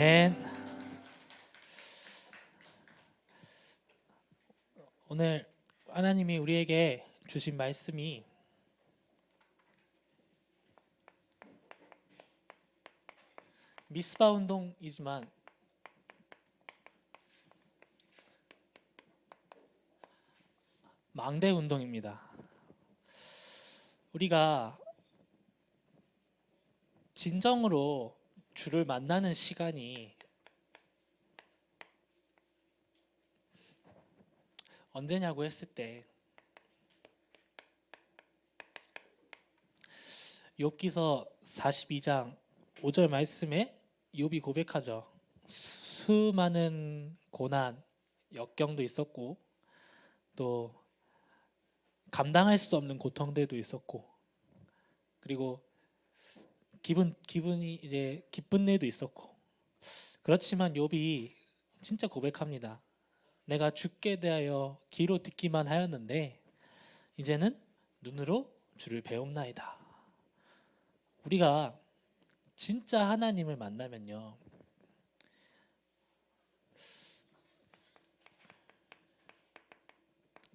아멘. 오늘 하나님이 우리에게 주신 말씀이 미스바 운동이지만 망대 운동입니다. 우리가 진정으로 주를 만나는 시간이 언제냐고 했을 때 욥기서 42장 5절 말씀에 욥이 고백하죠. 수많은 고난, 역경도 있었고 또 감당할 수 없는 고통들도 있었고 그리고 기분이 이제 기쁜 일도 있었고 그렇지만 욥이 진짜 고백합니다. 내가 주께 대하여 귀로 듣기만 하였는데 이제는 눈으로 주를 배움나이다. 우리가 진짜 하나님을 만나면요,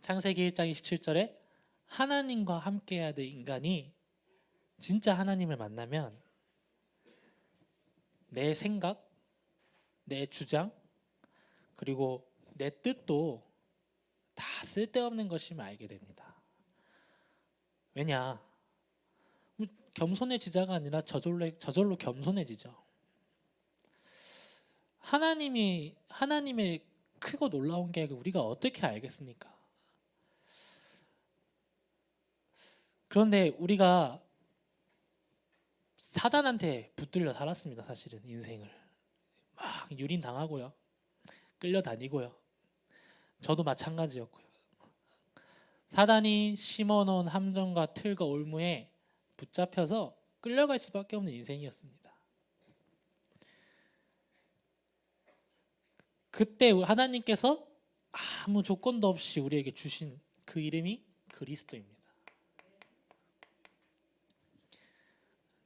창세기 1장 27절에 하나님과 함께해야 될 인간이 진짜 하나님을 만나면 내 생각, 내 주장, 그리고 내 뜻도 다 쓸데없는 것임을 알게 됩니다. 왜냐? 겸손해지자가 아니라 저절로 겸손해지죠. 하나님의 크고 놀라운 계획을 우리가 어떻게 알겠습니까? 그런데 우리가 사단한테 붙들려 살았습니다. 사실은 인생을 막 유린당하고요, 끌려다니고요. 저도 마찬가지였고요. 사단이 심어놓은 함정과 틀과 올무에 붙잡혀서 끌려갈 수밖에 없는 인생이었습니다. 그때 하나님께서 아무 조건도 없이 우리에게 주신 그 이름이 그리스도입니다.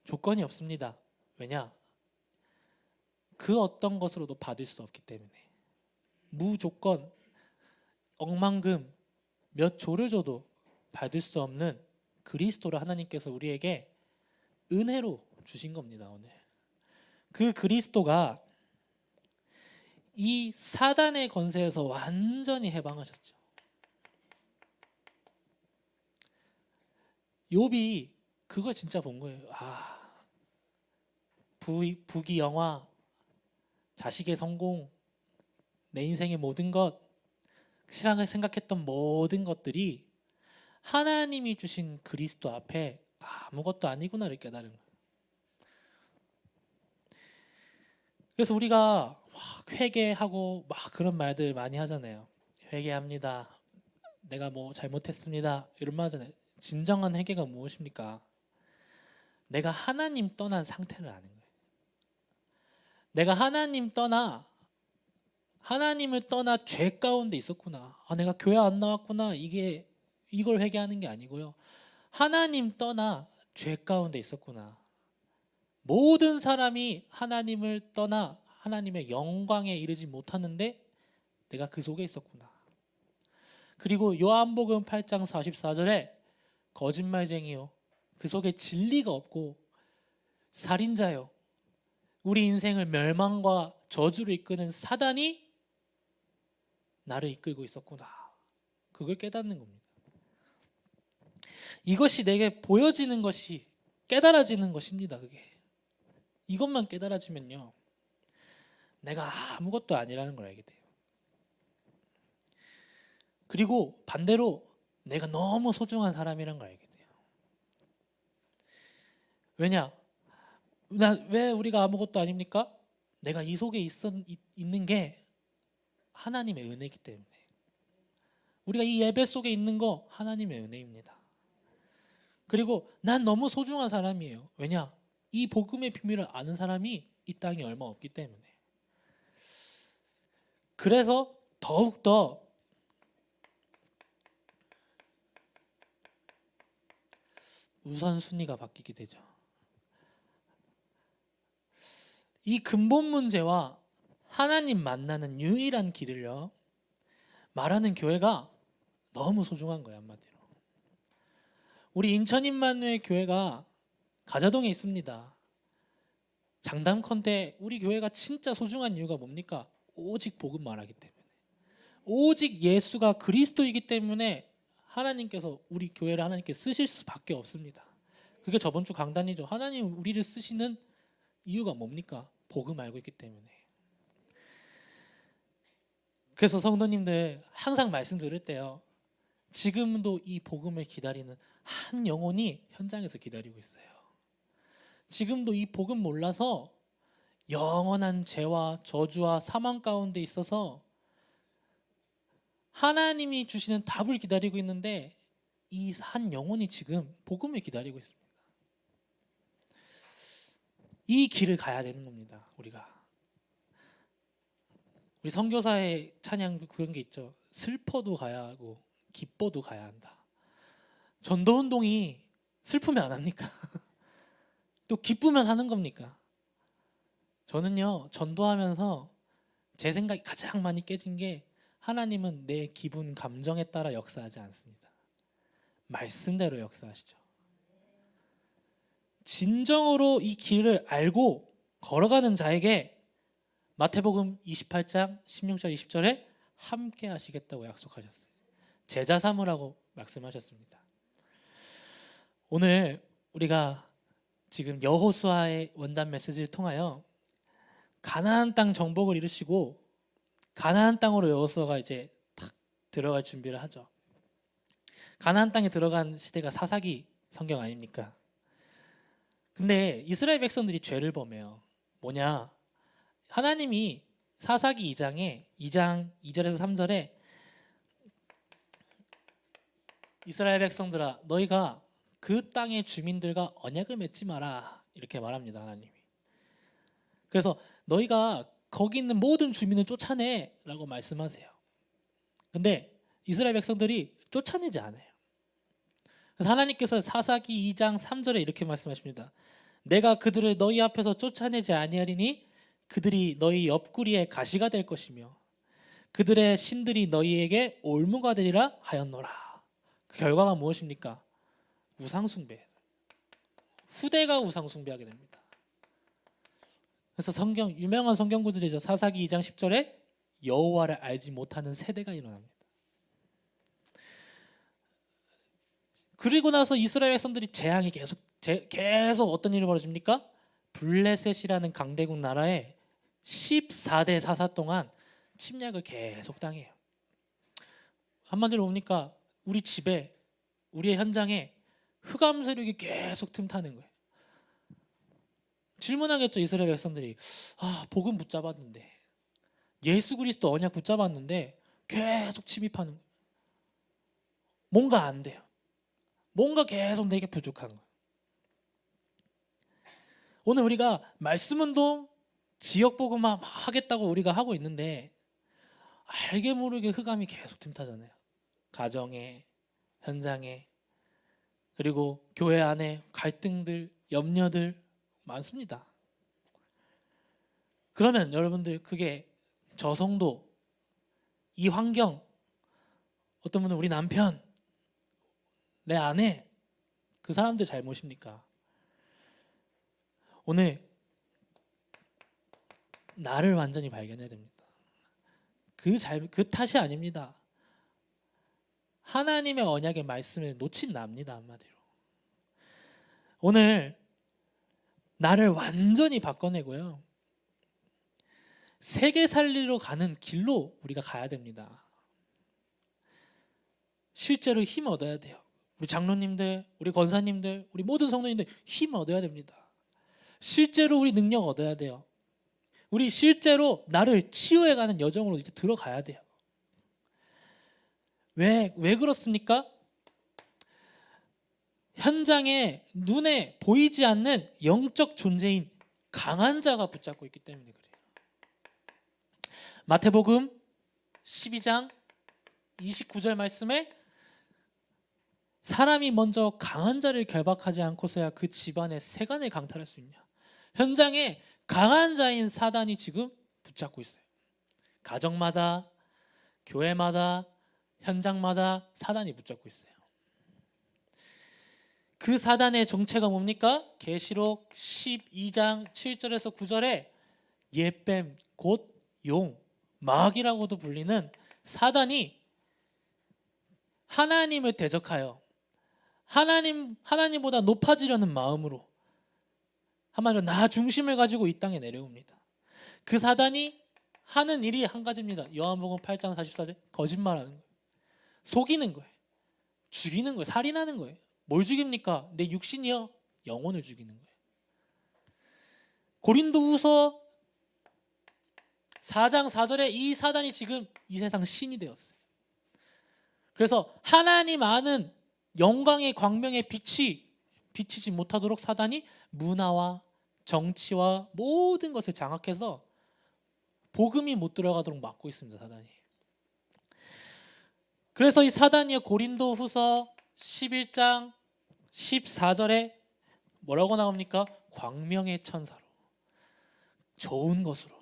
조건이 없습니다. 왜냐? 그 어떤 것으로도 받을 수 없기 때문에. 무조건 억만금 몇 조를 줘도 받을 수 없는 그리스도를 하나님께서 우리에게 은혜로 주신 겁니다. 오늘 그 그리스도가 이 사단의 권세에서 완전히 해방하셨죠. 욥이 그걸 진짜 본 거예요. 부귀 영화, 자식의 성공, 내 인생의 모든 것, 신앙을 생각했던 모든 것들이 하나님이 주신 그리스도 앞에 아무것도 아니구나를 깨달은 거예요. 그래서 우리가 막 회개하고 막 그런 말들 많이 하잖아요. 회개합니다. 내가 뭐 잘못했습니다. 이런 말 하잖아요. 진정한 회개가 무엇입니까? 내가 하나님 떠난 상태를 아는 거예요. 내가 하나님을 떠나 죄 가운데 있었구나. 내가 교회 안 나왔구나. 이걸 회개하는 게 아니고요. 하나님 떠나 죄 가운데 있었구나. 모든 사람이 하나님을 떠나 하나님의 영광에 이르지 못하는데 내가 그 속에 있었구나. 그리고 요한복음 8장 44절에 거짓말쟁이요, 그 속에 진리가 없고 살인자요, 우리 인생을 멸망과 저주로 이끄는 사단이 나를 이끌고 있었구나. 그걸 깨닫는 겁니다. 이것이 내게 보여지는 것이 깨달아지는 것입니다. 그게 이것만 깨달아지면요, 내가 아무것도 아니라는 걸 알게 돼요. 그리고 반대로 내가 너무 소중한 사람이란 걸 알게 돼요. 왜냐? 왜 우리가 아무것도 아닙니까? 내가 이 속에 있는 게 하나님의 은혜이기 때문에. 우리가 이 예배 속에 있는 거 하나님의 은혜입니다. 그리고 난 너무 소중한 사람이에요. 왜냐? 이 복음의 비밀을 아는 사람이 이 땅에 얼마 없기 때문에. 그래서 더욱더 우선순위가 바뀌게 되죠. 이 근본 문제와 하나님 만나는 유일한 길을요 말하는 교회가 너무 소중한 거예요. 한마디로 우리 인천 임마누엘 교회가 가자동에 있습니다. 장담컨대 우리 교회가 진짜 소중한 이유가 뭡니까? 오직 복음 말하기 때문에, 오직 예수가 그리스도이기 때문에 하나님께서 우리 교회를 하나님께 쓰실 수밖에 없습니다. 그게 저번 주 강단이죠. 하나님 우리를 쓰시는 이유가 뭡니까? 복음 알고 있기 때문에. 그래서 성도님들 항상 말씀 들을 때요, 지금도 이 복음을 기다리는 한 영혼이 현장에서 기다리고 있어요. 지금도 이 복음 몰라서 영원한 죄와 저주와 사망 가운데 있어서 하나님이 주시는 답을 기다리고 있는데 이 한 영혼이 지금 복음을 기다리고 있습니다. 이 길을 가야 되는 겁니다. 우리 선교사의 찬양 그런 게 있죠. 슬퍼도 가야 하고 기뻐도 가야 한다. 전도운동이 슬프면 안 합니까? 또 기쁘면 하는 겁니까? 저는요 전도하면서 제 생각이 가장 많이 깨진 게, 하나님은 내 기분 감정에 따라 역사하지 않습니다. 말씀대로 역사하시죠. 진정으로 이 길을 알고 걸어가는 자에게 마태복음 28장 16절 20절에 함께 하시겠다고 약속하셨어요. 제자 삼으라고 말씀하셨습니다. 오늘 우리가 지금 여호수아의 원단 메시지를 통하여 가나안 땅 정복을 이루시고 가나안 땅으로 여호수아가 이제 탁 들어갈 준비를 하죠. 가나안 땅에 들어간 시대가 사사기 성경 아닙니까? 근데 이스라엘 백성들이 죄를 범해요. 뭐냐? 하나님이 사사기 2장 2절에서 3절에 이스라엘 백성들아 너희가 그 땅의 주민들과 언약을 맺지 마라 이렇게 말합니다. 하나님이. 그래서 너희가 거기 있는 모든 주민을 쫓아내 라고 말씀하세요. 근데 이스라엘 백성들이 쫓아내지 않아요. 그래서 하나님께서 사사기 2장 3절에 이렇게 말씀하십니다. 내가 그들을 너희 앞에서 쫓아내지 아니하리니 그들이 너희 옆구리에 가시가 될 것이며 그들의 신들이 너희에게 올무가 되리라 하였노라. 그 결과가 무엇입니까? 우상숭배. 후대가 우상숭배하게 됩니다. 그래서 유명한 성경 구절이죠. 사사기 2장 10절에 여호와를 알지 못하는 세대가 일어납니다. 그리고 나서 이스라엘 백성들이 재앙이 계속 어떤 일이 벌어집니까? 블레셋이라는 강대국 나라에 14대 사사 동안 침략을 계속 당해요. 한마디로 뭡니까? 우리 집에, 우리의 현장에 흑암 세력이 계속 틈타는 거예요. 질문하겠죠. 이스라엘 백성들이. 복음 붙잡았는데, 예수 그리스도 언약 붙잡았는데 계속 침입하는 거예요. 뭔가 안 돼요. 뭔가 계속 내게 부족한 거예요. 오늘 우리가 말씀운동, 지역복음화 하겠다고 우리가 하고 있는데 알게 모르게 흑암이 계속 틈타잖아요. 가정에, 현장에, 그리고 교회 안에 갈등들, 염려들 많습니다. 그러면 여러분들 그게 저 성도, 이 환경, 어떤 분은 우리 남편, 내 아내, 그 사람들 잘못입니까? 오늘 나를 완전히 발견해야 됩니다. 그 탓이 아닙니다. 하나님의 언약의 말씀을 놓친 납니다. 한마디로. 오늘 나를 완전히 바꿔내고요. 세계 살리러 가는 길로 우리가 가야 됩니다. 실제로 힘 얻어야 돼요. 우리 장로님들, 우리 권사님들, 우리 모든 성도님들 힘 얻어야 됩니다. 실제로 우리 능력 얻어야 돼요. 우리 실제로 나를 치유해가는 여정으로 이제 들어가야 돼요. 왜 그렇습니까? 현장에 눈에 보이지 않는 영적 존재인 강한 자가 붙잡고 있기 때문에 그래요. 마태복음 12장 29절 말씀에 사람이 먼저 강한 자를 결박하지 않고서야 그 집안의 세간을 강탈할 수 있냐. 현장에 강한 자인 사단이 지금 붙잡고 있어요. 가정마다, 교회마다, 현장마다 사단이 붙잡고 있어요. 그 사단의 정체가 뭡니까? 계시록 12장 7절에서 9절에 예뱀 곧 용, 마귀라고도 불리는 사단이 하나님을 대적하여 하나님보다 높아지려는 마음으로 한마디로 나 중심을 가지고 이 땅에 내려옵니다. 그 사단이 하는 일이 한 가지입니다. 요한복음 8장 44절 거짓말하는 거예요. 속이는 거예요. 죽이는 거예요. 살인하는 거예요. 뭘 죽입니까? 내 육신이요? 영혼을 죽이는 거예요. 고린도후서 4장 4절에 이 사단이 지금 이 세상 신이 되었어요. 그래서 하나님 아는 영광의 광명의 빛이 비치지 못하도록 사단이 문화와 정치와 모든 것을 장악해서 복음이 못 들어가도록 막고 있습니다. 사단이. 그래서 이 사단이 고린도후서 11장 14절에 뭐라고 나옵니까? 광명의 천사로, 좋은 것으로,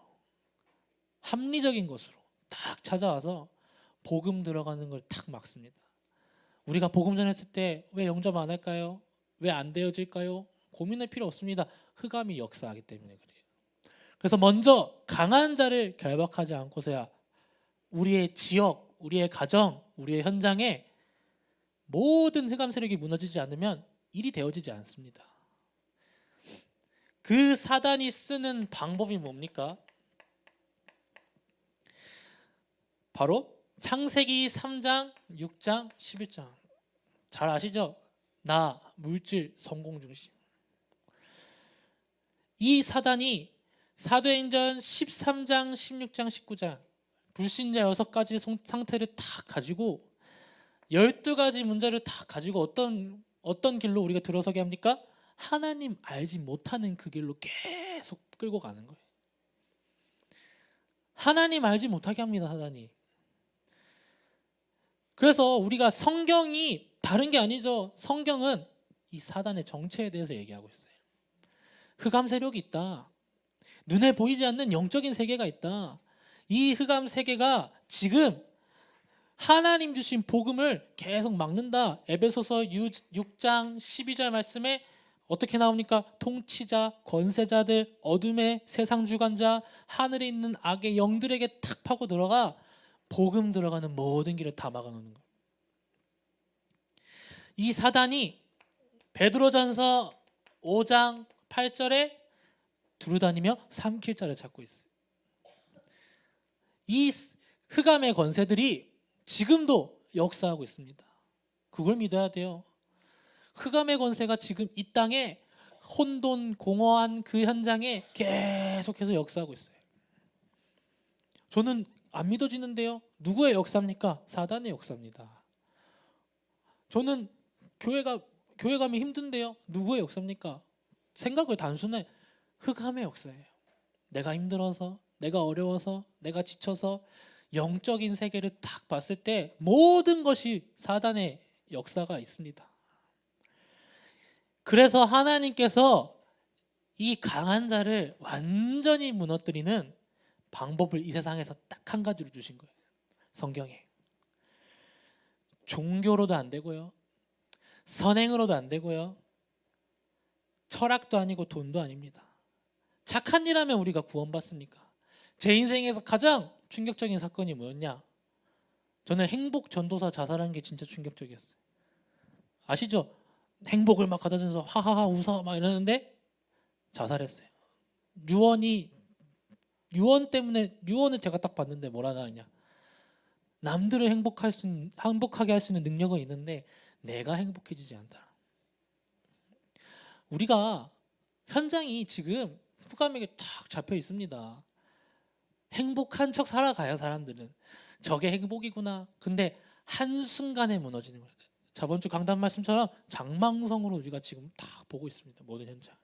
합리적인 것으로 딱 찾아와서 복음 들어가는 걸 탁 막습니다. 우리가 복음 전했을 때 왜 영접 안 할까요? 왜 안 되어질까요? 고민할 필요 없습니다. 흑암이 역사하기 때문에 그래요. 그래서 먼저 강한 자를 결박하지 않고서야 우리의 지역, 우리의 가정, 우리의 현장에 모든 흑암 세력이 무너지지 않으면 일이 되어지지 않습니다. 그 사단이 쓰는 방법이 뭡니까? 바로 창세기 3장, 6장, 11장. 잘 아시죠? 나, 물질, 성공 중심. 이 사단이 사도행전 13장, 16장, 19장 불신자 6가지 상태를 다 가지고 12가지 문제를 다 가지고 어떤 길로 우리가 들어서게 합니까? 하나님 알지 못하는 그 길로 계속 끌고 가는 거예요. 하나님 알지 못하게 합니다. 사단이. 그래서 우리가 성경이 다른 게 아니죠. 성경은 이 사단의 정체에 대해서 얘기하고 있어요. 흑암 세력이 있다. 눈에 보이지 않는 영적인 세계가 있다. 이 흑암 세계가 지금 하나님 주신 복음을 계속 막는다. 에베소서 6장 12절 말씀에 어떻게 나옵니까? 통치자, 권세자들, 어둠의 세상 주관자, 하늘에 있는 악의 영들에게 탁 파고 들어가 복음 들어가는 모든 길을 다 막아놓는 거예요. 이 사단이 베드로전서 5장 8절에 두루다니며 삼킬 자를 찾고 있어요. 이 흑암의 권세들이 지금도 역사하고 있습니다. 그걸 믿어야 돼요. 흑암의 권세가 지금 이 땅에 혼돈 공허한 그 현장에 계속해서 역사하고 있어요. 저는 안 믿어지는데요. 누구의 역사입니까? 사단의 역사입니다. 저는 교회 가면 힘든데요. 누구의 역사입니까? 생각을 단순해. 흑암의 역사예요. 내가 힘들어서, 내가 어려워서, 내가 지쳐서 영적인 세계를 딱 봤을 때 모든 것이 사단의 역사가 있습니다. 그래서 하나님께서 이 강한 자를 완전히 무너뜨리는 방법을 이 세상에서 딱 한 가지로 주신 거예요. 성경에. 종교로도 안 되고요. 선행으로도 안 되고요. 철학도 아니고 돈도 아닙니다. 착한 일 하면 우리가 구원받습니까? 제 인생에서 가장 충격적인 사건이 뭐였냐? 저는 행복 전도사 자살한 게 진짜 충격적이었어요. 아시죠? 행복을 막 가다 주면서 하하하 웃어 막 이러는데 자살했어요. 유언을 제가 딱 봤는데 뭐라 하냐? 남들을 행복하게 할 수 있는 능력은 있는데 내가 행복해지지 않다. 우리가 현장이 지금 흑암에게 탁 잡혀 있습니다. 행복한 척 살아가요. 사람들은 저게 행복이구나. 근데 한순간에 무너지는 거예요. 저번 주 강단 말씀처럼 장망성으로 우리가 지금 딱 보고 있습니다. 모든 현장.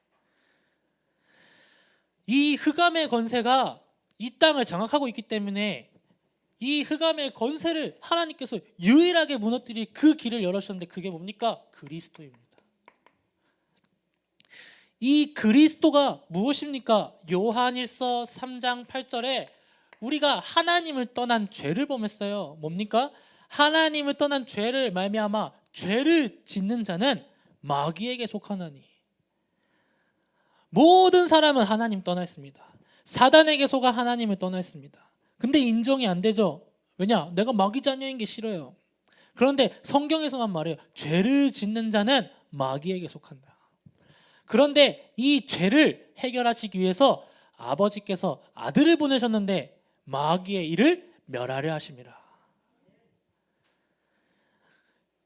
이 흑암의 권세가 이 땅을 장악하고 있기 때문에 이 흑암의 권세를 하나님께서 유일하게 무너뜨릴 그 길을 열어주셨는데 그게 뭡니까? 그리스도입니다. 이 그리스도가 무엇입니까? 요한일서 3장 8절에 우리가 하나님을 떠난 죄를 범했어요. 뭡니까? 하나님을 떠난 죄를 말미암아 죄를 짓는 자는 마귀에게 속하나니. 모든 사람은 하나님 떠났습니다. 사단에게 속아 하나님을 떠났습니다. 근데 인정이 안 되죠. 왜냐? 내가 마귀 자녀인 게 싫어요. 그런데 성경에서만 말해요. 죄를 짓는 자는 마귀에게 속한다. 그런데 이 죄를 해결하시기 위해서 아버지께서 아들을 보내셨는데 마귀의 일을 멸하려 하심이라.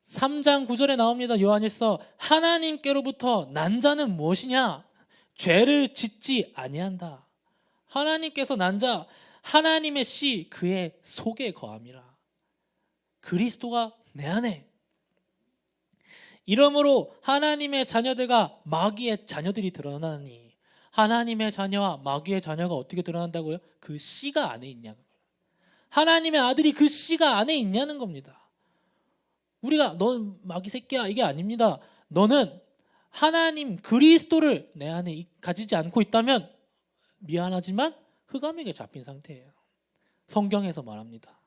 3장 9절에 나옵니다. 요한일서 하나님께로부터 난 자는 무엇이냐? 죄를 짓지 아니한다. 하나님께서 난 자, 하나님의 씨 그의 속에 거함이라. 그리스도가 내 안에. 이러므로 하나님의 자녀들과 마귀의 자녀들이 드러나니, 하나님의 자녀와 마귀의 자녀가 어떻게 드러난다고요? 그 씨가 안에 있냐는 거예요. 하나님의 아들이 그 씨가 안에 있냐는 겁니다. 우리가 넌 마귀 새끼야 이게 아닙니다. 너는 하나님 그리스도를 내 안에 가지지 않고 있다면 미안하지만 흑암에게 잡힌 상태예요. 성경에서 말합니다.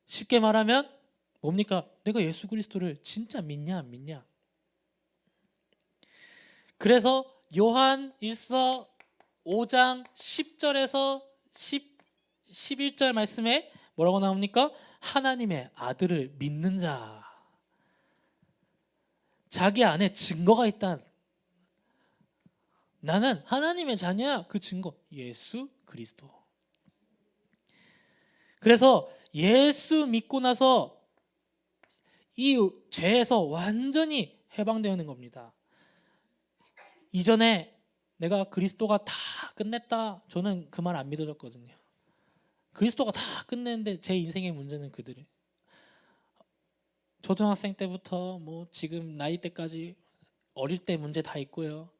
쉽게 말하면 뭡니까? 내가 예수 그리스도를 진짜 믿냐 안 믿냐? 그래서 요한 1서 5장 10절에서 11절 말씀에 뭐라고 나옵니까? 하나님의 아들을 믿는 자. 자기 안에 증거가 있다. 나는 하나님의 자녀야. 그 증거 예수 그리스도. 그래서 예수 믿고 나서 이 죄에서 완전히 해방되는 겁니다. 이전에 내가 그리스도가 다 끝냈다. 저는 그 말 안 믿어졌거든요. 그리스도가 다 끝냈는데 제 인생의 문제는 그들이. 초등학생 때부터 뭐 지금 나이 때까지 어릴 때 문제 다 있고요.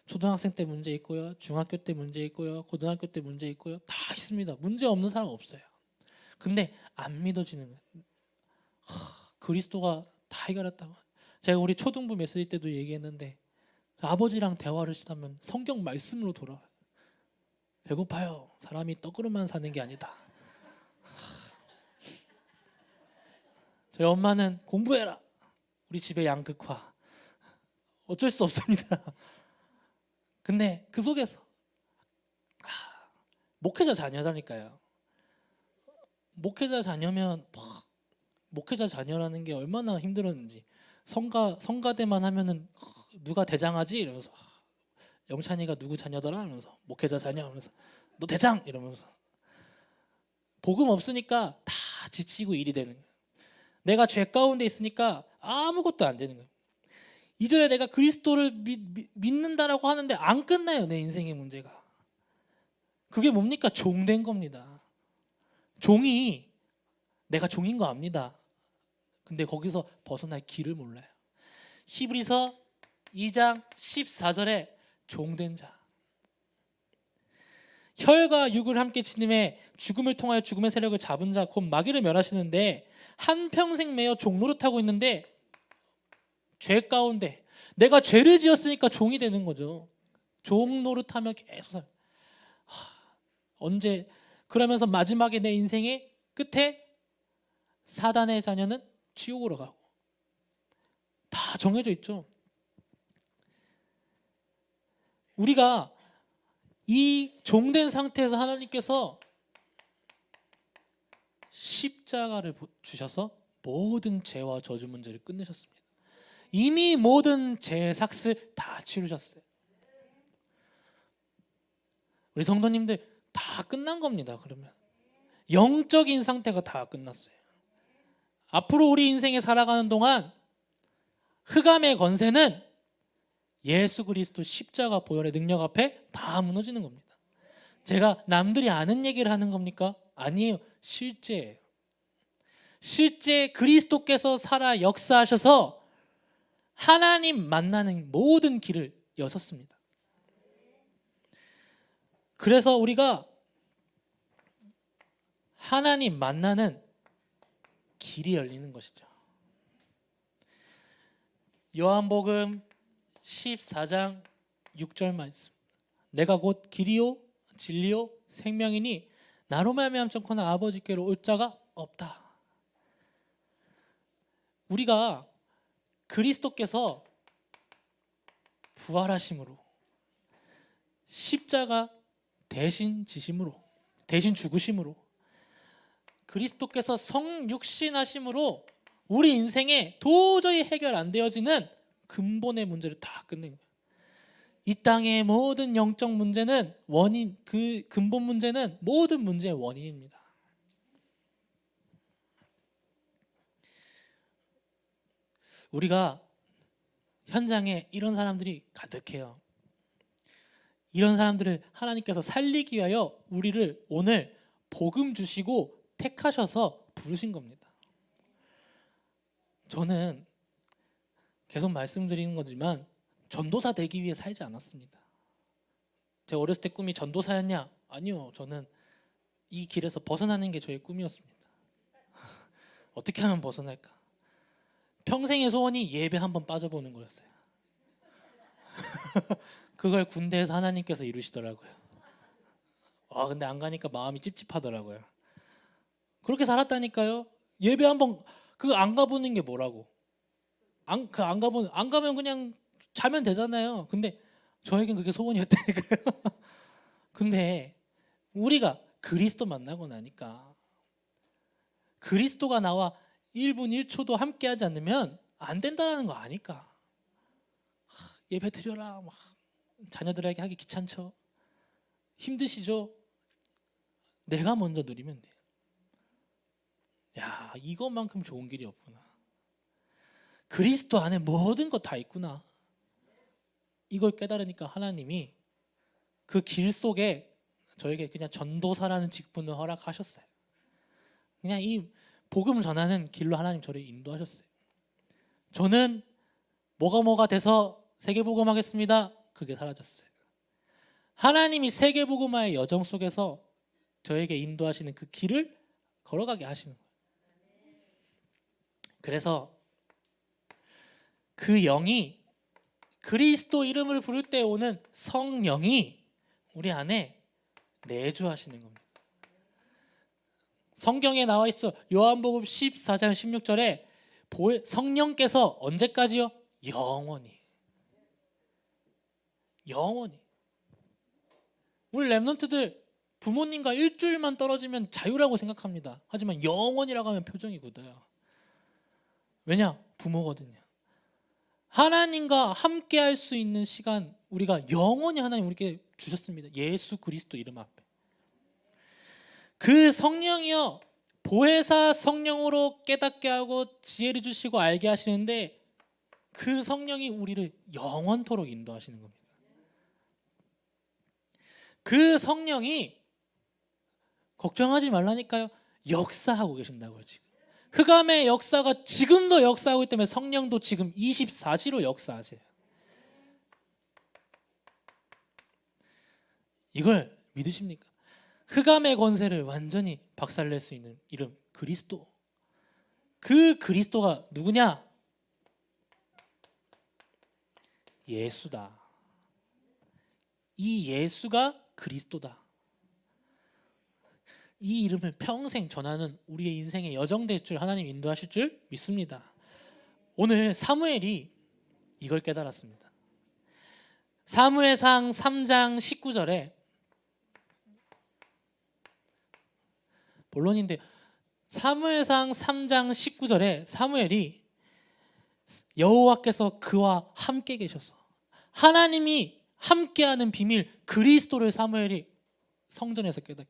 초등학생 때 문제 있고요. 중학교 때 문제 있고요. 고등학교 때 문제 있고요. 다 있습니다. 문제 없는 사람 없어요. 근데 안 믿어지는 거예요. 그리스도가 다 해결했다고. 제가 우리 초등부 메시지 때도 얘기했는데 아버지랑 대화를 시작하면 성경 말씀으로 돌아와요. 배고파요. 사람이 떡으로만 사는 게 아니다. 저희 엄마는 공부해라. 우리 집의 양극화. 어쩔 수 없습니다. 근데 그 속에서 목회자 자녀라니까요. 목회자 자녀면 목회자 자녀라는 게 얼마나 힘들었는지. 성가대만 하면은 누가 대장하지? 이러면서 영찬이가 누구 자녀더라? 이러면서 목회자 자녀 하면서 너 대장! 이러면서 복음 없으니까 다 지치고 일이 되는 거예요. 내가 죄 가운데 있으니까 아무것도 안 되는 거예요. 이전에 내가 그리스도를 믿는다라고 하는데 안 끝나요. 내 인생의 문제가. 그게 뭡니까? 종된 겁니다. 종이 내가 종인 거 압니다. 근데 거기서 벗어날 길을 몰라요. 히브리서 2장 14절에 종된 자. 혈과 육을 함께 지님에 죽음을 통하여 죽음의 세력을 잡은 자 곧 마귀를 멸하시는데 한평생 매여 종노릇하고 있는데 죄 가운데 내가 죄를 지었으니까 종이 되는 거죠. 종노릇하며 계속 살아요. 언제 그러면서 마지막에 내 인생의 끝에 사단의 자녀는 지옥으로 가고 다 정해져 있죠. 우리가 이 종된 상태에서 하나님께서 십자가를 주셔서 모든 죄와 저주 문제를 끝내셨습니다. 이미 모든 죄의 삭을 다 치르셨어요. 우리 성도님들 다 끝난 겁니다. 그러면 영적인 상태가 다 끝났어요. 앞으로 우리 인생에 살아가는 동안 흑암의 권세는 예수 그리스도 십자가 보혈의 능력 앞에 다 무너지는 겁니다. 제가 남들이 아는 얘기를 하는 겁니까? 아니에요. 실제예요. 실제 그리스도께서 살아 역사하셔서 하나님 만나는 모든 길을 여셨습니다. 그래서 우리가 하나님 만나는 길이 열리는 것이죠. 요한복음 14장 6절 말씀. 내가 곧 길이요 진리요 생명이니 나로 말미암지 않고는 아버지께로 올 자가 없다. 우리가 그리스도께서 부활하심으로 십자가 대신 지심으로 대신 죽으심으로 그리스도께서 성육신하심으로 우리 인생에 도저히 해결 안 되어지는 근본의 문제를 다 끝낸 거예요. 이 땅의 모든 영적 문제는 원인, 그 근본 문제는 모든 문제의 원인입니다. 우리가 현장에 이런 사람들이 가득해요. 이런 사람들을 하나님께서 살리기 위하여 우리를 오늘 복음 주시고 택하셔서 부르신 겁니다. 저는 계속 말씀드리는 거지만 전도사 되기 위해 살지 않았습니다. 제가 어렸을 때 꿈이 전도사였냐? 아니요. 저는 이 길에서 벗어나는 게 저의 꿈이었습니다. 어떻게 하면 벗어날까? 평생의 소원이 예배 한번 빠져보는 거였어요. 그걸 군대에서 하나님께서 이루시더라고요. 근데 안 가니까 마음이 찝찝하더라고요. 그렇게 살았다니까요. 예배 한번 그거 안 가보는 게 뭐라고? 안 가면 그냥 자면 되잖아요. 근데 저에겐 그게 소원이었다니까요. 근데 우리가 그리스도 만나고 나니까 그리스도가 나와 1분 1초도 함께하지 않으면 안 된다는 거 아니까. 예배 드려라. 막 자녀들에게 하기 귀찮죠. 힘드시죠? 내가 먼저 누리면 돼. 야, 이것만큼 좋은 길이 없구나. 그리스도 안에 모든 것 다 있구나. 이걸 깨달으니까 하나님이 그 길 속에 저에게 그냥 전도사라는 직분을 허락하셨어요. 그냥 이 복음을 전하는 길로 하나님 저를 인도하셨어요. 저는 뭐가 돼서 세계복음하겠습니다. 그게 사라졌어요. 하나님이 세계복음화의 여정 속에서 저에게 인도하시는 그 길을 걸어가게 하시는 거예요. 그래서 그 영이 그리스도 이름을 부를 때 오는 성령이 우리 안에 내주하시는 겁니다. 성경에 나와 있어. 요한복음 14장 16절에 성령께서 언제까지요? 영원히. 우리 랩런트들 부모님과 일주일만 떨어지면 자유라고 생각합니다. 하지만 영원이라고 하면 표정이 굳어요. 왜냐? 부모거든요. 하나님과 함께 할 수 있는 시간 우리가 영원히 하나님 우리에게 주셨습니다. 예수 그리스도 이름 앞에. 그 성령이요 보혜사 성령으로 깨닫게 하고 지혜를 주시고 알게 하시는데 그 성령이 우리를 영원토록 인도하시는 겁니다. 그 성령이 걱정하지 말라니까요. 역사하고 계신다고요. 지금 흑암의 역사가 지금도 역사하고 있기 때문에 성령도 지금 24시로 역사하세요. 이걸 믿으십니까? 흑암의 권세를 완전히 박살낼 수 있는 이름 그리스도. 그 그리스도가 누구냐? 예수다. 이 예수가 그리스도다. 이 이름을 평생 전하는 우리의 인생의 여정 될 줄 하나님 인도하실 줄 믿습니다. 오늘 사무엘이 이걸 깨달았습니다. 사무엘상 3장 19절에 본론인데 사무엘상 3장 19절에 사무엘이 여호와께서 그와 함께 계셔서 하나님이 함께하는 비밀 그리스도를 사무엘이 성전에서 깨닫게.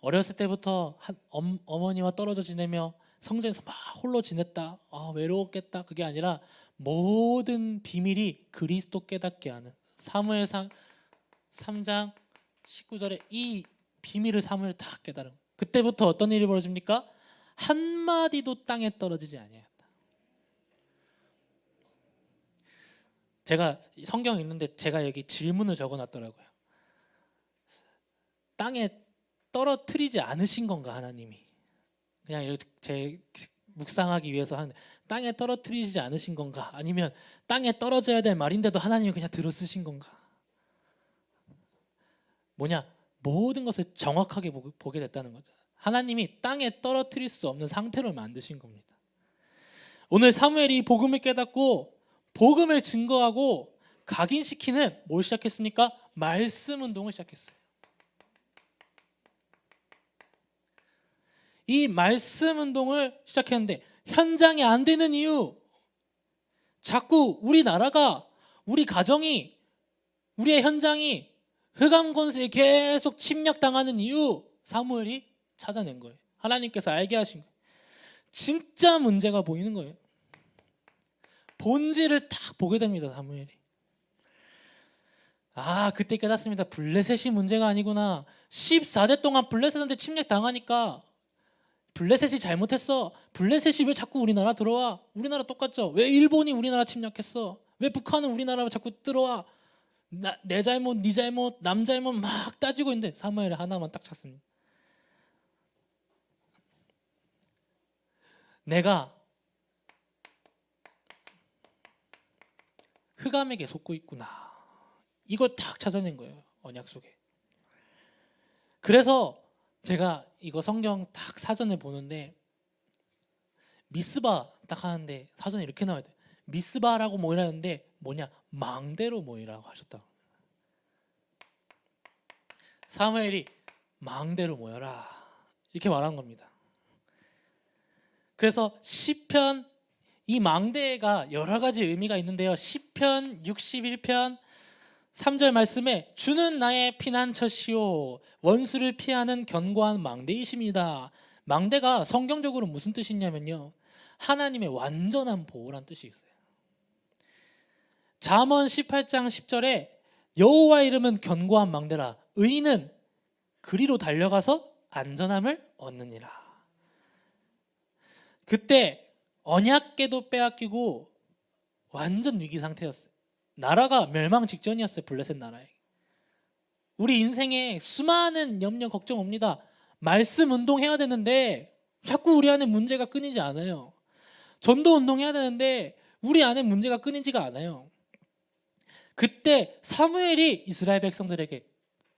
어렸을 때부터 어머니와 떨어져 지내며 성전에서 막 홀로 지냈다. 외로웠겠다. 그게 아니라 모든 비밀이 그리스도 깨닫게 하는 사무엘상 3장 19절에 이 비밀을 사무엘 다 깨달은. 그때부터 어떤 일이 벌어집니까? 한마디도 땅에 떨어지지 아니하였다. 제가 성경 읽는데 제가 여기 질문을 적어놨더라고요. 땅에 떨어뜨리지 않으신 건가 하나님이? 그냥 이렇게 제 묵상하기 위해서 한 땅에 떨어뜨리지 않으신 건가? 아니면 땅에 떨어져야 될 말인데도 하나님이 그냥 들어쓰신 건가? 뭐냐? 모든 것을 정확하게 보게 됐다는 거죠. 하나님이 땅에 떨어뜨릴 수 없는 상태로 만드신 겁니다. 오늘 사무엘이 복음을 깨닫고 복음을 증거하고 각인시키는 뭘 시작했습니까? 말씀 운동을 시작했어요. 이 말씀 운동을 시작했는데 현장이 안 되는 이유, 자꾸 우리나라가, 우리 가정이, 우리의 현장이 흑암 권세에 계속 침략당하는 이유, 사무엘이 찾아낸 거예요. 하나님께서 알게 하신 거예요. 진짜 문제가 보이는 거예요. 본질을 딱 보게 됩니다. 사무엘이. 그때 깨닫습니다. 블레셋이 문제가 아니구나. 14대 동안 블레셋한테 침략당하니까 블레셋이 잘못했어. 블레셋이 왜 자꾸 우리나라 들어와? 우리나라 똑같죠. 왜 일본이 우리나라 침략했어? 왜 북한은 우리나라 자꾸 들어와? 내 잘못, 네 잘못, 남 잘못 막 따지고 있는데 사무엘 하나만 딱 찾습니다. 내가 흑암에게 속고 있구나. 이걸 딱 찾아낸 거예요. 언약 속에. 그래서 제가 이거 성경 딱 사전에 보는데 미스바 딱 하는데 사전에 이렇게 나와야 돼. 미스바라고 모이라는데 뭐냐? 망대로 모이라고 하셨다. 사무엘이 망대로 모여라 이렇게 말한 겁니다. 그래서 시편, 이 망대가 여러 가지 의미가 있는데요. 시편 61편 3절 말씀에 주는 나의 피난처시오 원수를 피하는 견고한 망대이십니다. 망대가 성경적으로 무슨 뜻이 있냐면요, 하나님의 완전한 보호란 뜻이 있어요. 잠언 18장 10절에 여호와의 이름은 견고한 망대라 의인은 그리로 달려가서 안전함을 얻느니라. 그때 언약궤도 빼앗기고 완전 위기 상태였어요. 나라가 멸망 직전이었어요. 블레셋 나라에. 우리 인생에 수많은 염려 걱정 옵니다. 말씀 운동해야 되는데 자꾸 우리 안에 문제가 끊이지 않아요. 전도 운동해야 되는데 우리 안에 문제가 끊이지가 않아요. 그때 사무엘이 이스라엘 백성들에게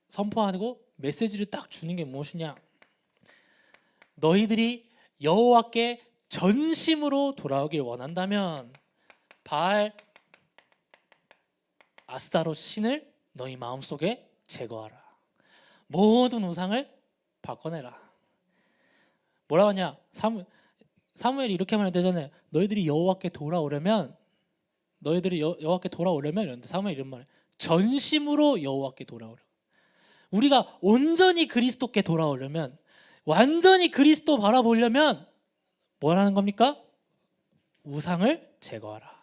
선포하고 메시지를 딱 주는 게 무엇이냐? 너희들이 여호와께 전심으로 돌아오길 원한다면 바알 아스타롯 신을 너희 마음속에 제거하라. 모든 우상을 바꿔내라. 뭐라고 하냐? 사무엘이 이렇게 말하잖아요. 너희들이 여호와께 돌아오려면 이런데 사무엘이 이런 말을 전심으로 여호와께 돌아오려. 우리가 온전히 그리스도께 돌아오려면, 완전히 그리스도 바라보려면 뭐라는 겁니까? 우상을 제거하라.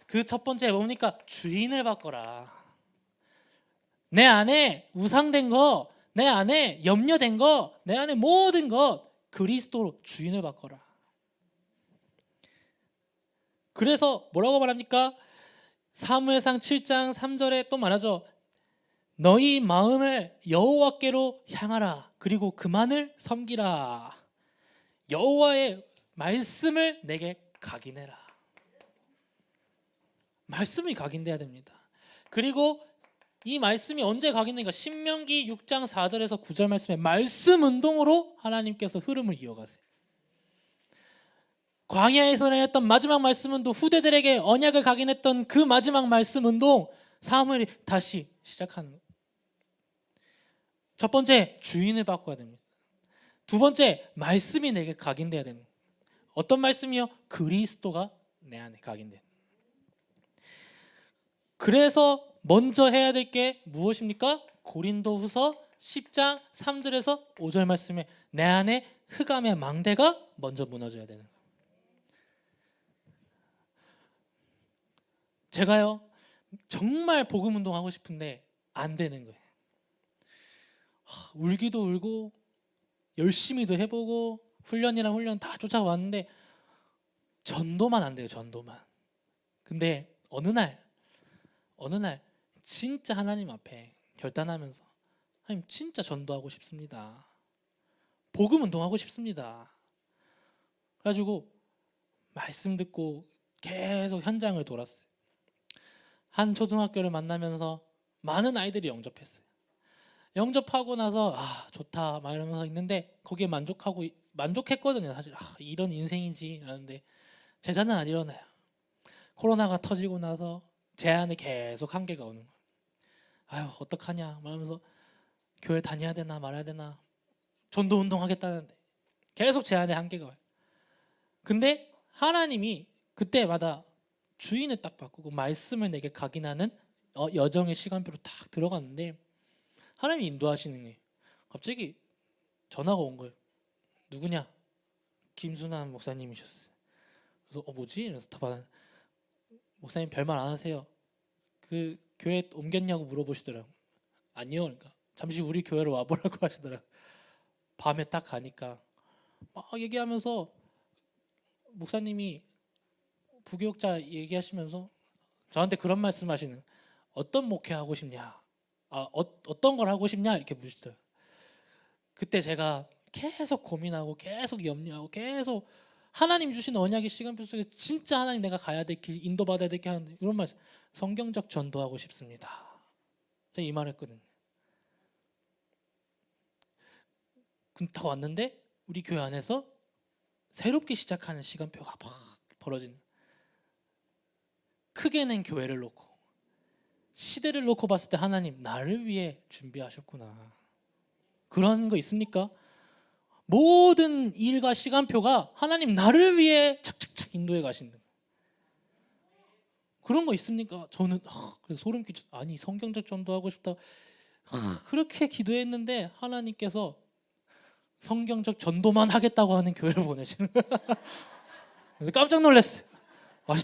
그 첫 번째 뭡니까? 주인을 바꿔라. 내 안에 우상된 거, 내 안에 염려된 거, 내 안에 모든 것 그리스도로 주인을 바꿔라. 그래서 뭐라고 말합니까? 사무엘상 7장 3절에 또 말하죠. 너희 마음을 여호와께로 향하라. 그리고 그만을 섬기라. 여호와의 말씀을 내게 각인해라. 말씀이 각인돼야 됩니다. 그리고 이 말씀이 언제 각인되니까 신명기 6장 4절에서 9절 말씀에 말씀 운동으로 하나님께서 흐름을 이어가세요. 광야에서 했던 마지막 말씀 운동, 후대들에게 언약을 각인했던 그 마지막 말씀 운동, 사무엘이 다시 시작하는 거예요. 첫 번째, 주인을 바꿔야 됩니다. 두 번째, 말씀이 내게 각인돼야 됩니다. 어떤 말씀이요? 그리스도가 내 안에 각인돼요. 그래서 먼저 해야 될 게 무엇입니까? 고린도후서 10장 3절에서 5절 말씀에 내 안에 흑암의 망대가 먼저 무너져야 되는 거예요. 제가요 정말 복음 운동하고 싶은데 안 되는 거예요. 울기도 울고 열심히도 해보고 훈련이랑 훈련 다 쫓아왔는데 전도만 안 돼요. 전도만. 근데 어느 날 진짜 하나님 앞에 결단하면서 하나님 진짜 전도하고 싶습니다. 복음 운동하고 싶습니다. 그래가지고 말씀 듣고 계속 현장을 돌았어요. 한 초등학교를 만나면서 많은 아이들이 영접했어요. 영접하고 나서 좋다 막 이러면서 있는데 거기에 만족했거든요. 사실 이런 인생이지 라는데 제자는 안 일어나요. 코로나가 터지고 나서 제 안에 계속 한계가 오는 거예요. 아유 어떡하냐 말하면서 교회 다녀야 되나 말아야 되나, 전도 운동하겠다는데 계속 제 안에 한계가 와요. 근데 하나님이 그때마다 주인을 딱 바꾸고 말씀을 내게 각인하는 여정의 시간표로 딱 들어갔는데 하나님이 인도하시는 거예요. 갑자기 전화가 온 거예요. 누구냐? 김순환 목사님이셨어요. 그래서 뭐지? 이러면서 다 받아. 목사님 별말 안 하세요. 그 교회 옮겼냐고 물어보시더라고요. 아니요. 그러니까 잠시 우리 교회로 와보라고 하시더라고요. 밤에 딱 가니까 막 얘기하면서 목사님이 부교육자 얘기하시면서 저한테 그런 말씀하시는, 어떤 목회 하고 싶냐, 어떤 걸 하고 싶냐 이렇게 묻시더라고요. 그때 제가 계속 고민하고 계속 염려하고 계속 하나님 주신 언약의 시간표 속에 진짜 하나님 내가 가야 될 길, 인도받아야 될 길 하는 이런 말씀, 성경적 전도하고 싶습니다. 제가 이 말 했거든요. 딱 왔는데 우리 교회 안에서 새롭게 시작하는 시간표가 막 벌어지는, 크게 낸 교회를 놓고 시대를 놓고 봤을 때 하나님 나를 위해 준비하셨구나. 그런 거 있습니까? 모든 일과 시간표가 하나님 나를 위해 착착착 인도해 가신다. 그런 거 있습니까? 저는 그래서 소름 끼쳐. 아니 성경적 전도하고 싶다. 그렇게 기도했는데 하나님께서 성경적 전도만 하겠다고 하는 교회를 보내시는 거예요. 그래서 깜짝 놀랐어요.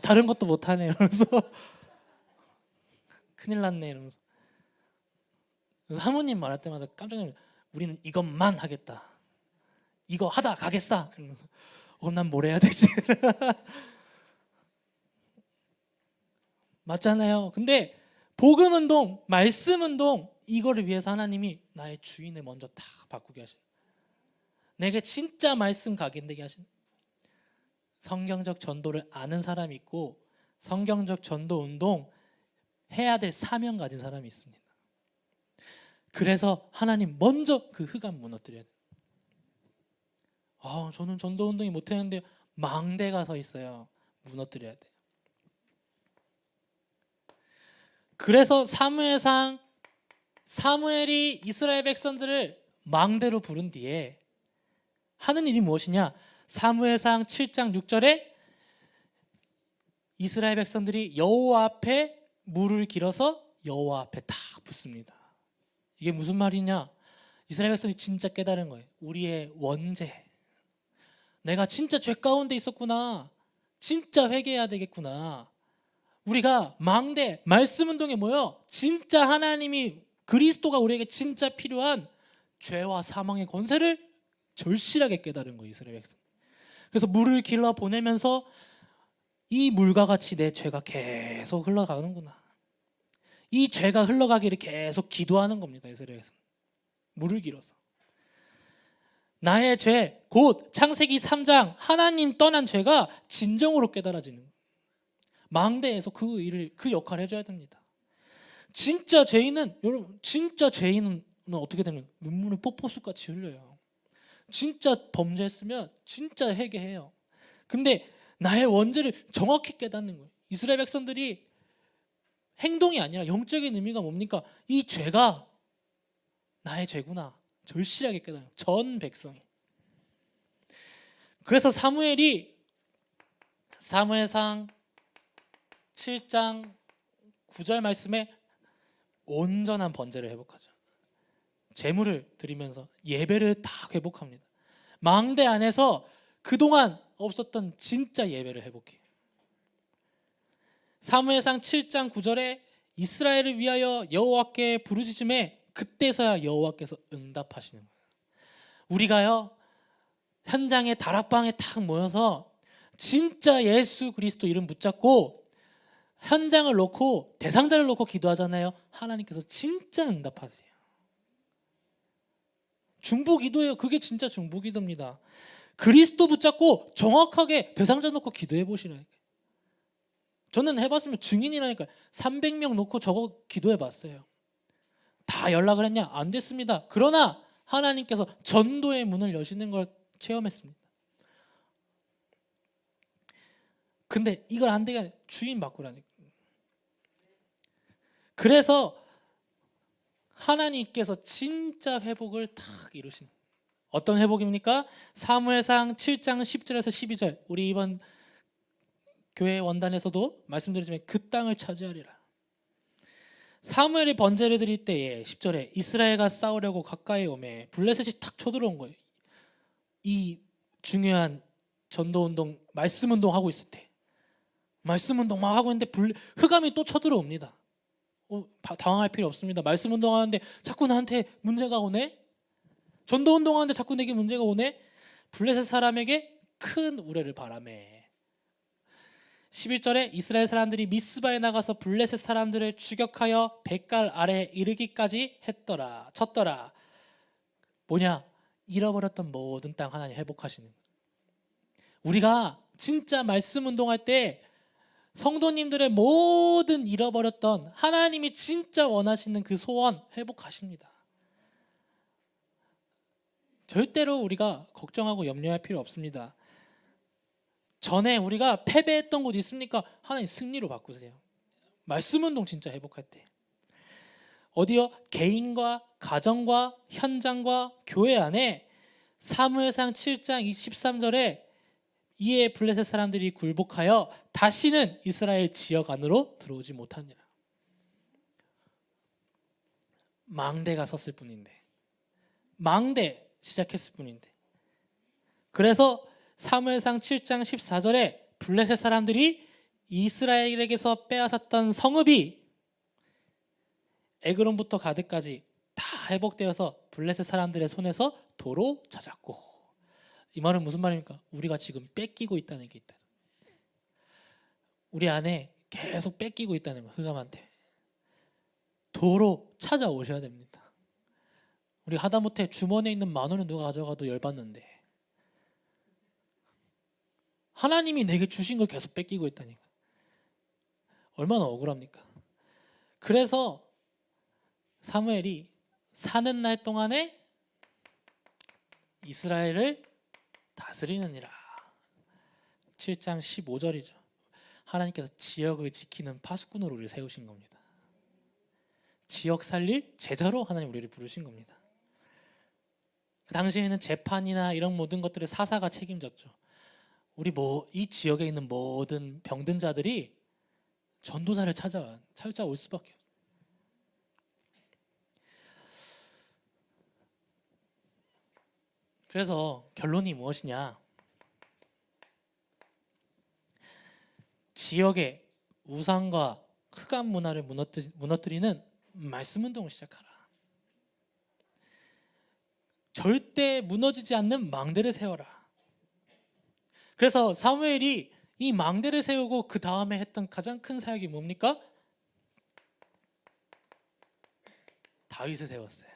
다른 것도 못하네 이러면서 큰일 났네 이러면서. 사모님 말할 때마다 깜짝 놀라요. 우리는 이것만 하겠다. 이거 하다 가겠어. 이러면서 난 뭘 해야 되지? 맞잖아요. 근데 복음 운동, 말씀 운동, 이거를 위해서 하나님이 나의 주인을 먼저 다 바꾸게 하신, 내게 진짜 말씀 각인되게 하신, 성경적 전도를 아는 사람이 있고 성경적 전도 운동 해야 될 사명 가진 사람이 있습니다. 그래서 하나님 먼저 그 흑암 무너뜨려야 돼요. 저는 전도 운동이 못했는데 망대가 서 있어요. 무너뜨려야 돼요. 그래서 사무엘이 이스라엘 백성들을 망대로 부른 뒤에 하는 일이 무엇이냐? 사무엘상 7장 6절에 이스라엘 백성들이 여호와 앞에 물을 길어서 여호와 앞에 다 붓습니다. 이게 무슨 말이냐? 이스라엘 백성이 진짜 깨달은 거예요. 우리의 원죄, 내가 진짜 죄 가운데 있었구나, 진짜 회개해야 되겠구나. 우리가 망대, 말씀 운동에 모여 진짜 하나님이, 그리스도가 우리에게 진짜 필요한 죄와 사망의 권세를 절실하게 깨달은 거예요, 이스라엘 백성. 그래서 물을 길러 보내면서 이 물과 같이 내 죄가 계속 흘러가는구나, 이 죄가 흘러가기를 계속 기도하는 겁니다. 이스라엘 백성 물을 길어서 나의 죄, 곧 창세기 3장 하나님 떠난 죄가 진정으로 깨달아지는 거예요. 망대에서 그 역할을 해줘야 됩니다. 진짜 죄인은, 여러분, 진짜 죄인은 어떻게 되면 눈물을 폭포수같이 흘려요. 진짜 범죄했으면 진짜 회개해요. 근데 나의 원죄를 정확히 깨닫는 거예요. 이스라엘 백성들이 행동이 아니라 영적인 의미가 뭡니까? 이 죄가 나의 죄구나 절실하게 깨달아요, 전 백성이. 그래서 사무엘상 7장 9절 말씀에 온전한 번제를 회복하죠. 제물을 드리면서 예배를 다 회복합니다. 망대 안에서 그동안 없었던 진짜 예배를 회복해요. 사무엘상 7장 9절에 이스라엘을 위하여 여호와께 부르짖음에 그때서야 여호와께서 응답하시는 거예요. 우리가요 현장에 다락방에 탁 모여서 진짜 예수 그리스도 이름 붙잡고 현장을 놓고 대상자를 놓고 기도하잖아요. 하나님께서 진짜 응답하세요. 중보기도예요. 그게 진짜 중보기도입니다. 그리스도 붙잡고 정확하게 대상자 놓고 기도해 보시라니까요. 저는 해봤으면 증인이라니까요. 300명 놓고 저거 기도해 봤어요. 다 연락을 했냐? 안 됐습니다. 그러나 하나님께서 전도의 문을 여시는 걸 체험했습니다. 근데 이걸 안 되게 하니까 주인 바꾸라니까. 그래서 하나님께서 진짜 회복을 탁 이루신, 어떤 회복입니까? 사무엘상 7장 10절에서 12절, 우리 이번 교회 원단에서도 말씀드렸지만 그 땅을 차지하리라. 사무엘이 번제를 드릴 때에 10절에 이스라엘과 싸우려고 가까이 오매 블레셋이 탁 쳐들어온 거예요. 이 중요한 전도운동, 말씀운동 하고 있을 때 말씀운동 막 하고 있는데 흑암이 또 쳐들어옵니다. 당황할 필요 없습니다. 말씀운동 하는데 자꾸 나한테 문제가 오네? 전도운동 하는데 자꾸 내게 문제가 오네? 블레셋 사람에게 큰 우려를 바라매. 11절에 이스라엘 사람들이 미스바에 나가서 블레셋 사람들을 추격하여 뱃갈 아래 이르기까지 쳤더라. 뭐냐? 잃어버렸던 모든 땅 하나님 회복하시는 거예요. 우리가 진짜 말씀 운동할 때 성도님들의 모든 잃어버렸던, 하나님이 진짜 원하시는 그 소원 회복하십니다. 절대로 우리가 걱정하고 염려할 필요 없습니다. 전에 우리가 패배했던 곳 있습니까? 하나님 승리로 바꾸세요. 말씀 운동 진짜 회복할 때. 어디요? 개인과 가정과 현장과 교회 안에 사무엘상 7장 23절에 이에 블레셋 사람들이 굴복하여 다시는 이스라엘 지역 안으로 들어오지 못하니라. 망대가 섰을 뿐인데, 망대 시작했을 뿐인데, 그래서 사무엘상 7장 14절에 블레셋 사람들이 이스라엘에게서 빼앗았던 성읍이 에그론부터 가드까지 다 회복되어서 블레셋 사람들의 손에서 도로 찾았고, 이 말은 무슨 말입니까? 우리가 지금 뺏기고 있다는 게 있다. 우리 안에 계속 뺏기고 있다는 거, 흑암한테. 도로 찾아오셔야 됩니다. 우리 하다못해 주머니에 있는 10,000원은 누가 가져가도 열받는데 하나님이 내게 주신 걸 계속 뺏기고 있다니까. 얼마나 억울합니까? 그래서 사무엘이 사는 날 동안에 이스라엘을 다스리느니라. 7장 15절이죠. 하나님께서 지역을 지키는 파수꾼으로 우리를 세우신 겁니다. 지역 살릴 제자로 하나님 우리를 부르신 겁니다. 그 당시에는 재판이나 이런 모든 것들을 사사가 책임졌죠. 우리 이 지역에 있는 모든 병든 자들이 전도사를 찾아올 수밖에 없어요. 그래서 결론이 무엇이냐? 지역의 우상과 흑암 문화를 무너뜨리는 말씀 운동을 시작하라. 절대 무너지지 않는 망대를 세워라. 그래서 사무엘이 이 망대를 세우고 그 다음에 했던 가장 큰 사역이 뭡니까? 다윗을 세웠어요.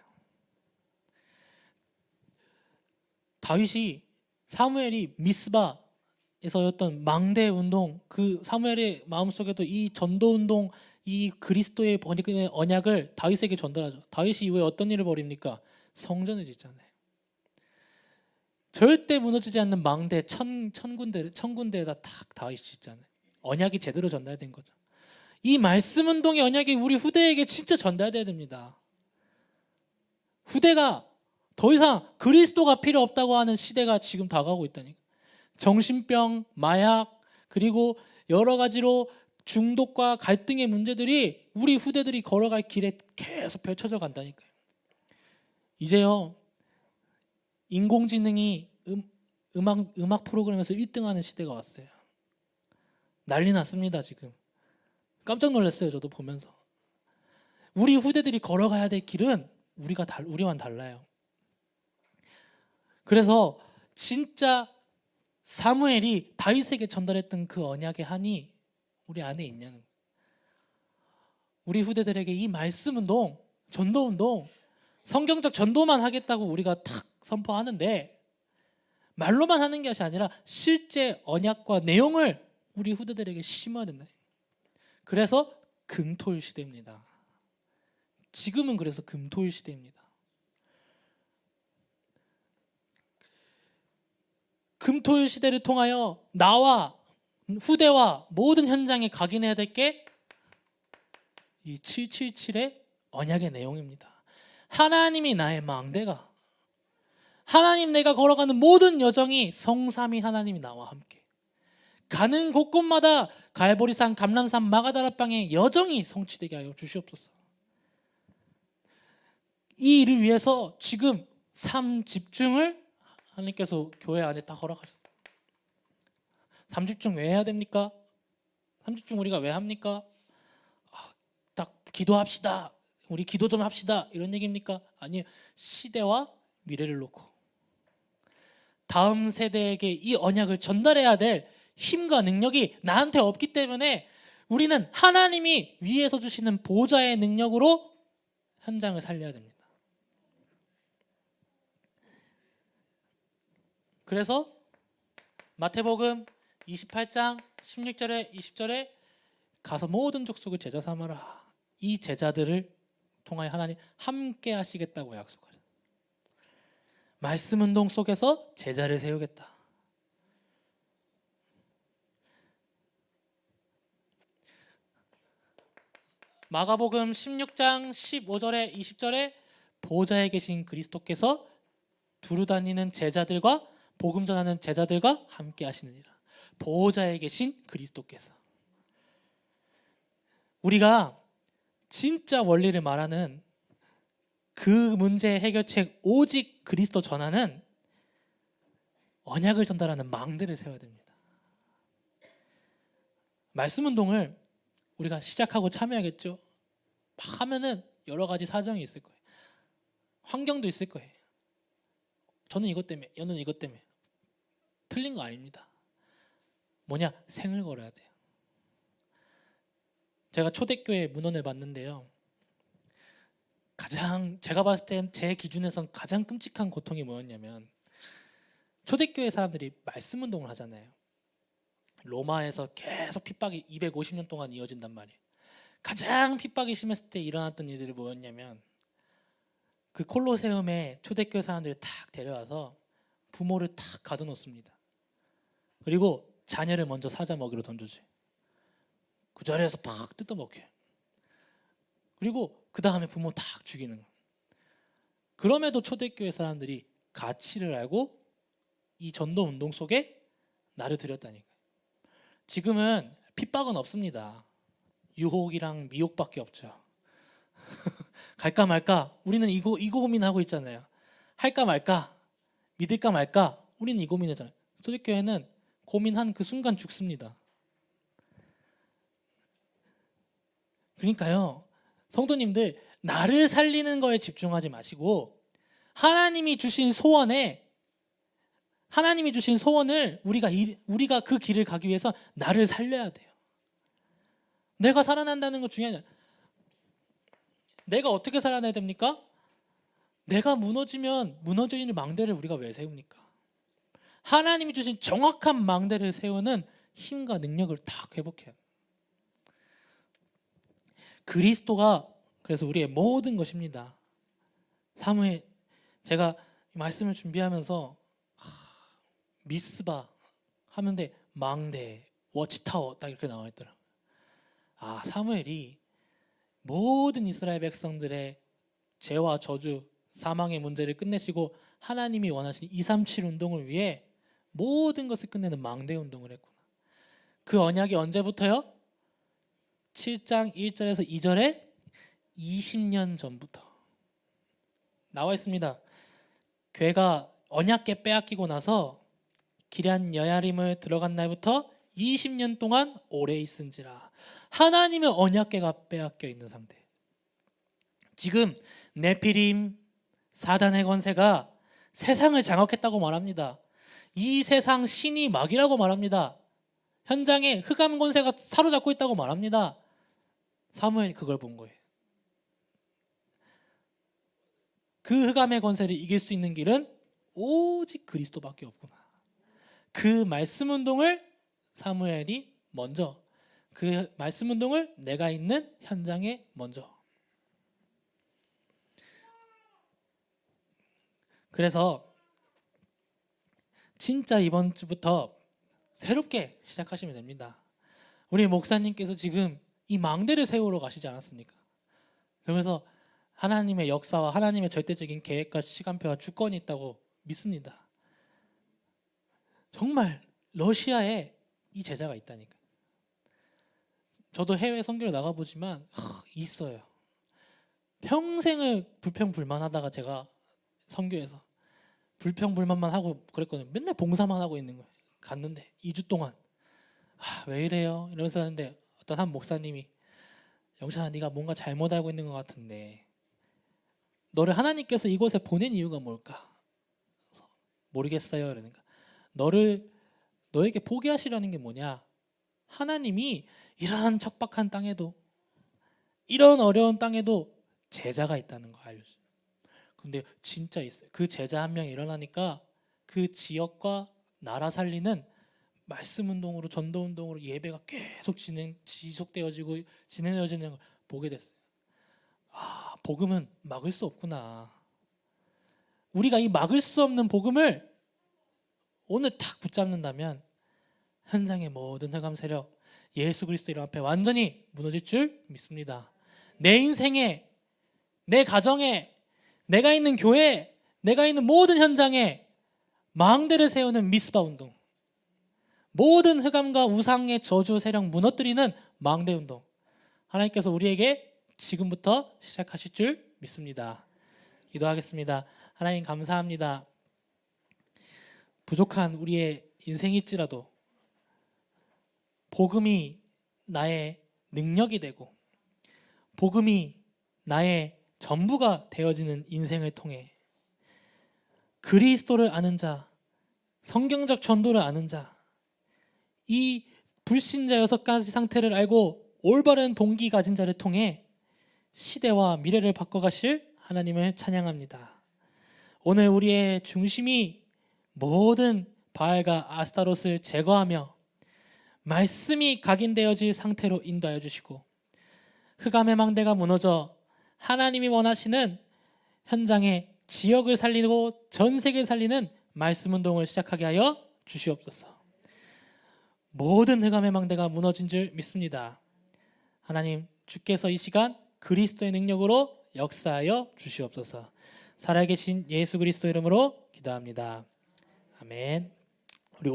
다윗이, 사무엘이 미스바에서였던 망대 운동, 그 사무엘의 마음속에도 이 전도 운동, 이 그리스도의 번역의 언약을 다윗에게 전달하죠. 다윗이 이후에 어떤 일을 벌입니까? 성전을 짓잖아요. 절대 무너지지 않는 망대 천군대에다 탁 다윗이 짓잖아요. 언약이 제대로 전달된 거죠. 이 말씀 운동의 언약이 우리 후대에게 진짜 전달돼야 됩니다. 후대가 더 이상 그리스도가 필요 없다고 하는 시대가 지금 다가오고 있다니까. 정신병, 마약, 그리고 여러 가지로 중독과 갈등의 문제들이 우리 후대들이 걸어갈 길에 계속 펼쳐져 간다니까요. 이제요, 인공지능이 음악 프로그램에서 1등하는 시대가 왔어요. 난리 났습니다. 지금 깜짝 놀랐어요. 저도 보면서. 우리 후대들이 걸어가야 될 길은 우리와는 달라요. 그래서 진짜 사무엘이 다윗에게 전달했던 그 언약의 한이 우리 안에 있냐는 거예요. 우리 후대들에게 이 말씀 운동, 전도 운동, 성경적 전도만 하겠다고 우리가 탁 선포하는데 말로만 하는 것이 아니라 실제 언약과 내용을 우리 후대들에게 심어야 된다. 그래서 금토일 시대입니다. 지금은 그래서 금토일 시대입니다. 금토일 시대를 통하여 나와 후대와 모든 현장에 각인해야 될 게 이 777의 언약의 내용입니다. 하나님이 나의 망대가, 하나님 내가 걸어가는 모든 여정이 성삼위 하나님이 나와 함께, 가는 곳곳마다 갈보리산, 감람산, 마가다라방의 여정이 성취되게 하여 주시옵소서. 이 일을 위해서 지금 삶 집중을 하나님께서 교회 안에 다 허락하셨어요. 삶 집중 왜 해야 됩니까? 삶 집중 우리가 왜 합니까? 딱 기도합시다, 우리 기도 좀 합시다, 이런 얘기입니까? 아니요. 시대와 미래를 놓고 다음 세대에게 이 언약을 전달해야 될 힘과 능력이 나한테 없기 때문에 우리는 하나님이 위에서 주시는 보좌의 능력으로 현장을 살려야 됩니다. 그래서 마태복음 28장 16절에 20절에 가서 모든 족속을 제자 삼아라. 이 제자들을 통하여 하나님 함께 하시겠다고 약속하셨어요. 말씀 운동 속에서 제자를 세우겠다. 마가복음 16장 15절에 20절에 보좌에 계신 그리스도께서 두루 다니는 제자들과 복음 전하는 제자들과 함께 하시느니라. 보좌에 계신 그리스도께서. 우리가 진짜 원리를 말하는 그 문제 해결책 오직 그리스도 전하는 언약을 전달하는 망대를 세워야 됩니다. 말씀 운동을 우리가 시작하고 참여하겠죠. 막 하면은 여러 가지 사정이 있을 거예요. 환경도 있을 거예요. 저는 이것 때문에, 얘는 이것 때문에. 틀린 거 아닙니다. 뭐냐? 생을 걸어야 돼요. 제가 초대교회 문헌을 봤는데요, 가장 제가 봤을 땐 제 기준에선 가장 끔찍한 고통이 뭐였냐면, 초대교회 사람들이 말씀 운동을 하잖아요. 로마에서 계속 핍박이 250년 동안 이어진단 말이에요. 가장 핍박이 심했을 때 일어났던 일들이 뭐였냐면, 그 콜로세움에 초대교회 사람들을 탁 데려와서 부모를 탁 가둬놓습니다. 그리고 자녀를 먼저 사자 먹이로 던져줘요. 그 자리에서 팍 뜯어먹혀요. 그리고 그 다음에 부모 탁 죽이는 거예요. 그럼에도 초대교회 사람들이 가치를 알고 이 전도 운동 속에 나를 들였다니까요. 지금은 핍박은 없습니다. 유혹이랑 미혹밖에 없죠. 갈까 말까? 우리는 이거 고민하고 있잖아요. 할까 말까? 믿을까 말까? 우리는 이 고민하잖아요. 초대교회는 고민한 그 순간 죽습니다. 그러니까요, 성도님들, 나를 살리는 거에 집중하지 마시고 하나님이 주신 소원을 우리가 그 길을 가기 위해서 나를 살려야 돼요. 내가 살아난다는 거 중요하지 않아요. 내가 어떻게 살아나야 됩니까? 내가 무너지면 무너지는 망대를 우리가 왜 세웁니까? 하나님이 주신 정확한 망대를 세우는 힘과 능력을 다 회복해야 돼요. 그리스도가 그래서 우리의 모든 것입니다. 사무엘, 제가 말씀을 준비하면서 미스바 하는데 망대, 워치타워 딱 이렇게 나와 있더라고요. 사무엘이 모든 이스라엘 백성들의 죄와 저주, 사망의 문제를 끝내시고 하나님이 원하신 237 운동을 위해 모든 것을 끝내는 망대 운동을 했구나. 그 언약이 언제부터요? 7장 1절에서 2절에 20년 전부터 나와 있습니다. 괴가 언약궤 빼앗기고 나서 기럇 여야림을 들어간 날부터 20년 동안 오래 있은지라. 하나님의 언약궤가 빼앗겨 있는 상태. 지금 네피림, 사단의 권세가 세상을 장악했다고 말합니다. 이 세상 신이 막이라고 말합니다. 현장에 흑암 권세가 사로잡고 있다고 말합니다. 사무엘이 그걸 본 거예요. 그 흑암의 권세를 이길 수 있는 길은 오직 그리스도밖에 없구나. 그 말씀 운동을 사무엘이 먼저, 그 말씀 운동을 내가 있는 현장에 먼저. 그래서 진짜 이번 주부터 새롭게 시작하시면 됩니다. 우리 목사님께서 지금 이 망대를 세우러 가시지 않았습니까? 그러면서 하나님의 역사와 하나님의 절대적인 계획과 시간표와 주권이 있다고 믿습니다. 정말 러시아에 이 제자가 있다니까. 저도 해외 선교를 나가보지만 있어요. 평생을 불평불만하다가 제가 선교에서 불평불만만 하고 그랬거든요. 맨날 봉사만 하고 있는 거예요. 갔는데 2주 동안 왜 이래요? 이러면서 하는데 어떤 한 목사님이 영찬아, 네가 뭔가 잘못 알고 있는 것 같은데 너를 하나님께서 이곳에 보낸 이유가 뭘까? 모르겠어요. 이러니까 너에게 포기하시려는 게 뭐냐? 하나님이 이러한 척박한 땅에도, 이런 어려운 땅에도 제자가 있다는 거 알려줘요. 근데 진짜 있어요. 그 제자 한 명이 일어나니까 그 지역과 나라 살리는 말씀 운동으로, 전도 운동으로 예배가 계속 지속되어지고 진행되어지는 걸 보게 됐어요. 복음은 막을 수 없구나. 우리가 이 막을 수 없는 복음을 오늘 탁 붙잡는다면 현장의 모든 흑암 세력, 예수 그리스도 이름 앞에 완전히 무너질 줄 믿습니다. 내 인생에, 내 가정에, 내가 있는 교회, 내가 있는 모든 현장에 망대를 세우는 미스바 운동, 모든 흑암과 우상의 저주 세력 무너뜨리는 망대 운동, 하나님께서 우리에게 지금부터 시작하실 줄 믿습니다. 기도하겠습니다. 하나님 감사합니다. 부족한 우리의 인생일지라도 복음이 나의 능력이 되고 복음이 나의 전부가 되어지는 인생을 통해 그리스도를 아는 자, 성경적 전도를 아는 자, 이 불신자 6가지 상태를 알고 올바른 동기 가진 자를 통해 시대와 미래를 바꿔가실 하나님을 찬양합니다. 오늘 우리의 중심이 모든 바알과 아스타롯을 제거하며 말씀이 각인되어질 상태로 인도하여 주시고 흑암의 망대가 무너져 하나님이 원하시는 현장에 지역을 살리고 전 세계를 살리는 말씀 운동을 시작하게 하여 주시옵소서. 모든 흑암의 망대가 무너진 줄 믿습니다. 하나님, 주께서 이 시간 그리스도의 능력으로 역사하여 주시옵소서. 살아계신 예수 그리스도 이름으로 기도합니다. 아멘.